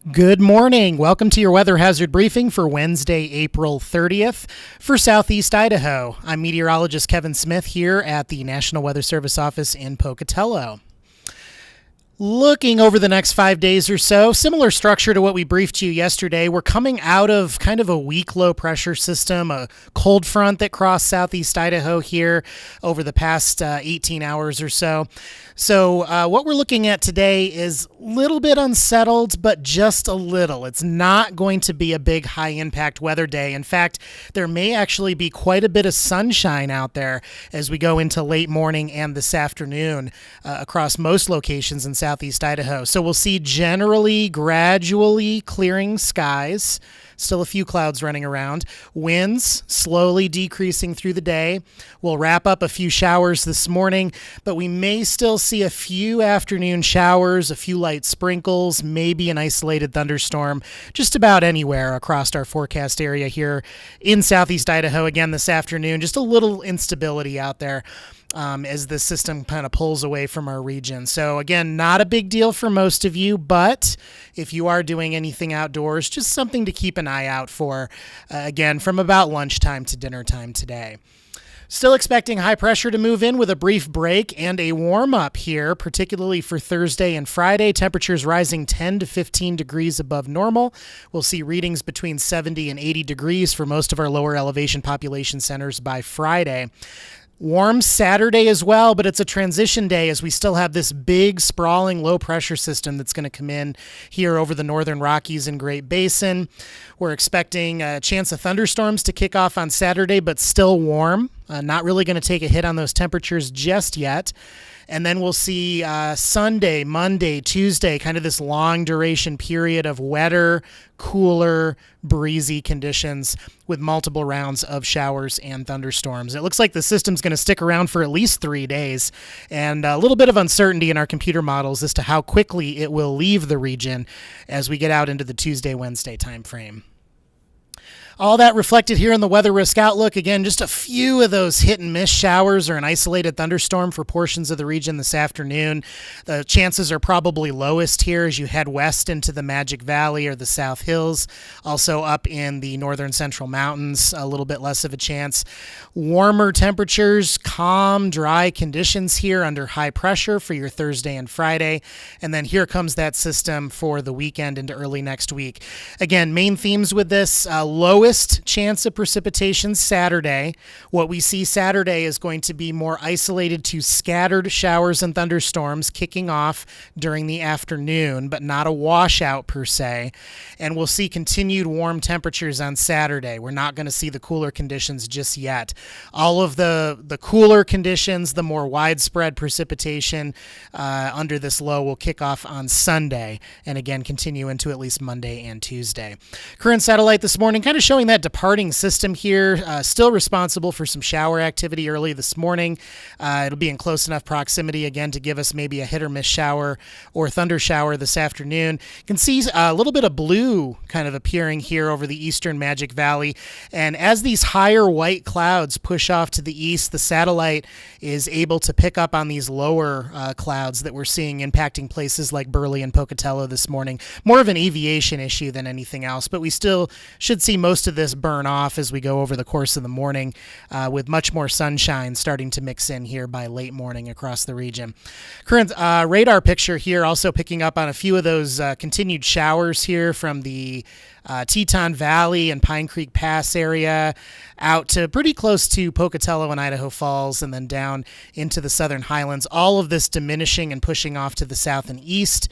Good morning. Welcome to your weather hazard briefing for Wednesday, April 30th for Southeast Idaho. I'm meteorologist Kevin Smith here at the National Weather Service office in Pocatello. Looking over the next 5 days or so, similar structure to what we briefed you yesterday. We're coming out of kind of a weak low pressure system, a cold front that crossed southeast Idaho here over the past 18 hours or so. So what we're looking at today is a little bit unsettled, but just a little. It's not going to be a big high impact weather day. In fact, there may actually be quite a bit of sunshine out there as we go into late morning and this afternoon across most locations in southeast Idaho. So we'll see generally gradually clearing skies. Still a few clouds running around. Winds slowly decreasing through the day. We'll wrap up a few showers this morning, but we may still see a few afternoon showers, a few light sprinkles, maybe an isolated thunderstorm just about anywhere across our forecast area here in southeast Idaho again this afternoon. Just a little instability out there as the system kind of pulls away from our region. So again, not a big deal for most of you, but if you are doing anything outdoors, just something to keep an eye out for, again, from about lunchtime to dinner time today. Still expecting high pressure to move in with a brief break and a warm-up here, particularly for Thursday and Friday. Temperatures rising 10 to 15 degrees above normal. We'll see readings between 70 and 80 degrees for most of our lower elevation population centers by Friday. Warm Saturday as well, but it's a transition day as we still have this big, sprawling low-pressure system that's going to come in here over the northern Rockies and Great Basin. We're expecting a chance of thunderstorms to kick off on Saturday, but still warm. Not really going to take a hit on those temperatures just yet. And then we'll see Sunday, Monday, Tuesday, kind of this long duration period of wetter, cooler, breezy conditions with multiple rounds of showers and thunderstorms. It looks like the system's going to stick around for at least 3 days, and a little bit of uncertainty in our computer models as to how quickly it will leave the region as we get out into the Tuesday, Wednesday timeframe. All that reflected here in the weather risk outlook. Again, just a few of those hit and miss showers or an isolated thunderstorm for portions of the region this afternoon. The chances are probably lowest here as you head west into the Magic Valley or the South Hills. Also up in the northern central mountains, a little bit less of a chance. Warmer temperatures, calm, dry conditions here under high pressure for your Thursday and Friday. And then here comes that system for the weekend into early next week. Again, main themes with this, lowest chance of precipitation Saturday. What we see Saturday is going to be more isolated to scattered showers and thunderstorms kicking off during the afternoon, but not a washout per se. And we'll see continued warm temperatures on Saturday. We're not going to see the cooler conditions just yet. All of the cooler conditions, the more widespread precipitation under this low will kick off on Sunday and again continue into at least Monday and Tuesday. Current satellite this morning kind of showing that departing system here, still responsible for some shower activity early this morning. It'll be in close enough proximity again to give us maybe a hit or miss shower or thunder shower this afternoon. You can see a little bit of blue kind of appearing here over the eastern Magic Valley. And as these higher white clouds push off to the east, the satellite is able to pick up on these lower clouds that we're seeing impacting places like Burley and Pocatello this morning. More of an aviation issue than anything else, but we still should see most of this burn off as we go over the course of the morning with much more sunshine starting to mix in here by late morning across the region. Current radar picture here also picking up on a few of those continued showers here from the Teton Valley and Pine Creek Pass area out to pretty close to Pocatello and Idaho Falls and then down into the southern highlands. All of this diminishing and pushing off to the south and east.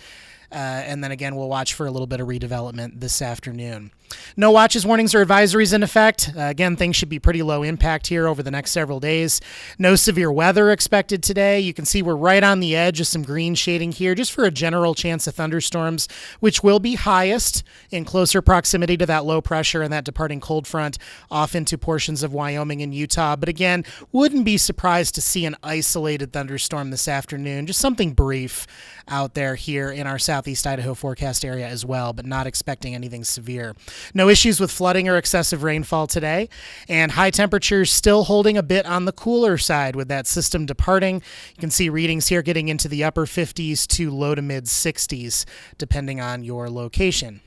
And then again, we'll watch for a little bit of redevelopment this afternoon. No watches, warnings, or advisories in effect. Again, things should be pretty low impact here over the next several days. No severe weather expected today. You can see we're right on the edge of some green shading here just for a general chance of thunderstorms, which will be highest in closer proximity to that low pressure and that departing cold front off into portions of Wyoming and Utah. But again, wouldn't be surprised to see an isolated thunderstorm this afternoon, just something brief out there here in our southeast Idaho forecast area as well, but not expecting anything severe. no issues with flooding or excessive rainfall today. And high temperatures still holding a bit on the cooler side with that system departing. You can see readings here getting into the upper 50s to low to mid 60s, depending on your location.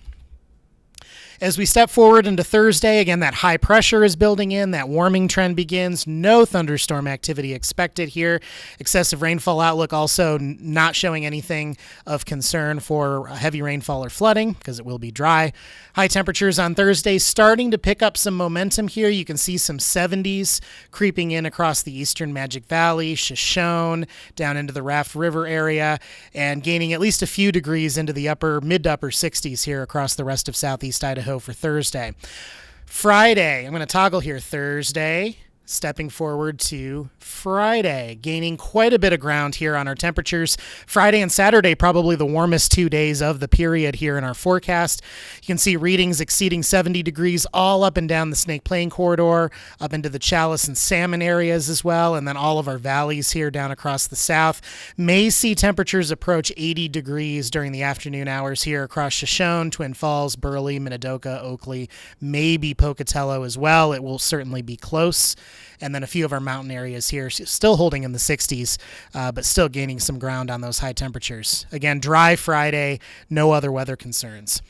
As we step forward into Thursday, again, that high pressure is building in, that warming trend begins. No thunderstorm activity expected here. Excessive rainfall outlook also not showing anything of concern for heavy rainfall or flooding because it will be dry. High temperatures on Thursday starting to pick up some momentum here. You can see some 70s creeping in across the eastern Magic Valley, Shoshone, down into the Raft River area, and gaining at least a few degrees into the mid to upper 60s here across the rest of southeast Idaho for Thursday. Friday, I'm going to toggle here. Thursday, stepping forward to Friday, gaining quite a bit of ground here on our temperatures. Friday and Saturday, probably the warmest 2 days of the period here in our forecast. You can see readings exceeding 70 degrees all up and down the Snake Plain corridor, up into the Chalice and Salmon areas as well, and then all of our valleys here down across the south. May see temperatures approach 80 degrees during the afternoon hours here across Shoshone, Twin Falls, Burley, Minidoka, Oakley, maybe Pocatello as well. It will certainly be close. And then a few of our mountain areas here still holding in the 60s, but still gaining some ground on those high temperatures. Again, dry Friday, no other weather concerns.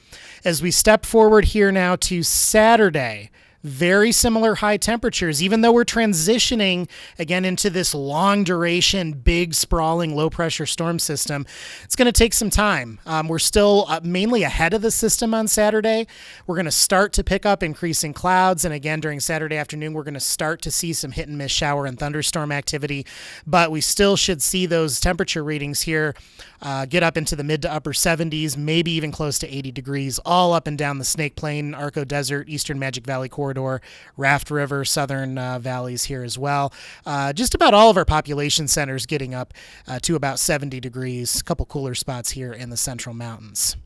As we step forward here now to Saturday, very similar high temperatures, even though we're transitioning again into this long duration, big sprawling low pressure storm system. It's going to take some time. We're still mainly ahead of the system on Saturday. We're going to start to pick up increasing clouds. And again, during Saturday afternoon, we're going to start to see some hit and miss shower and thunderstorm activity, but we still should see those temperature readings here get up into the mid to upper 70s, maybe even close to 80 degrees, all up and down the Snake Plain, Arco Desert, Eastern Magic Valley corridor, Raft River, southern valleys here as well. Just about all of our population centers getting up to about 70 degrees, a couple cooler spots here in the central mountains.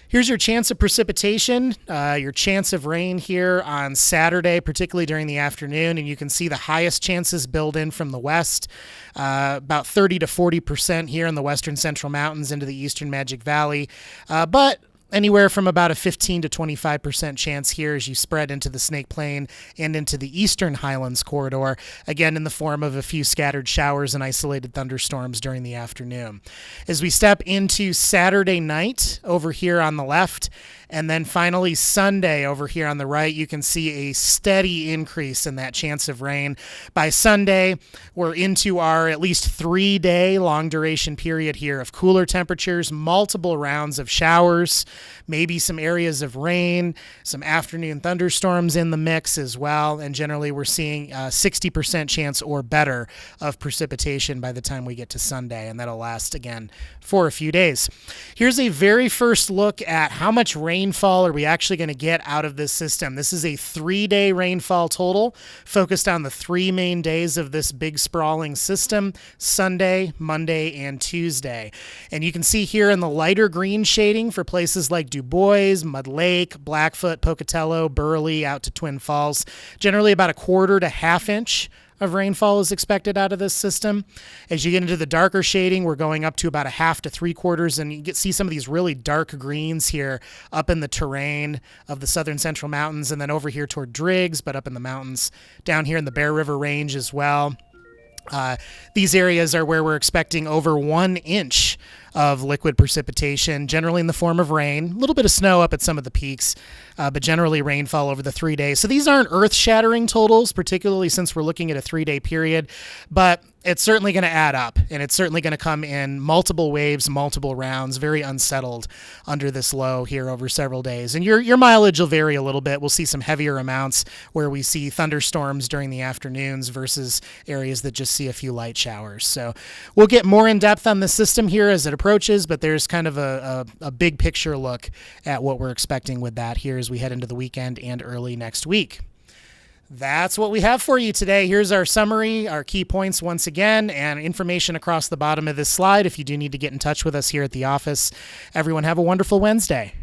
Here's your chance of precipitation, your chance of rain here on Saturday, particularly during the afternoon, and you can see the highest chances build in from the west, about 30 to 40% here in the western central mountains into the eastern Magic Valley, but anywhere from about a 15 to 25% chance here as you spread into the Snake Plain and into the eastern Highlands corridor, again in the form of a few scattered showers and isolated thunderstorms during the afternoon. As we step into Saturday night over here on the left, and then finally Sunday over here on the right, you can see a steady increase in that chance of rain. By Sunday, we're into our at least 3-day long duration period here of cooler temperatures, multiple rounds of showers, maybe some areas of rain, some afternoon thunderstorms in the mix as well. And generally we're seeing 60% chance or better of precipitation by the time we get to Sunday, and that'll last again for a few days. Here's a very first look at how much rainfall are we actually going to get out of this system. This is a 3-day rainfall total focused on the 3 main days of this big sprawling system, Sunday, Monday, and Tuesday. And you can see here in the lighter green shading for places like Du Bois, Mud Lake, Blackfoot, Pocatello, Burley, out to Twin Falls, generally about a quarter to half inch of rainfall is expected out of this system. As you get into the darker shading, we're going up to about a half to 3/4, and you see some of these really dark greens here up in the terrain of the southern central mountains, and then over here toward Driggs, but up in the mountains down here in the Bear River Range as well. These areas are where we're expecting over 1 inch of liquid precipitation, generally in the form of rain, a little bit of snow up at some of the peaks, but generally rainfall over the 3 days. So these aren't earth-shattering totals, particularly since we're looking at a 3-day period, but it's certainly going to add up, and it's certainly going to come in multiple waves, multiple rounds, very unsettled under this low here over several days. And your mileage will vary a little bit. We'll see some heavier amounts where we see thunderstorms during the afternoons versus areas that just see a few light showers. So we'll get more in depth on the system here as it approaches, but there's kind of a big picture look at what we're expecting with that here as we head into the weekend and early next week. That's what we have for you today. Here's our summary, our key points once again, and information across the bottom of this slide if you do need to get in touch with us here at the office. Everyone have a wonderful Wednesday.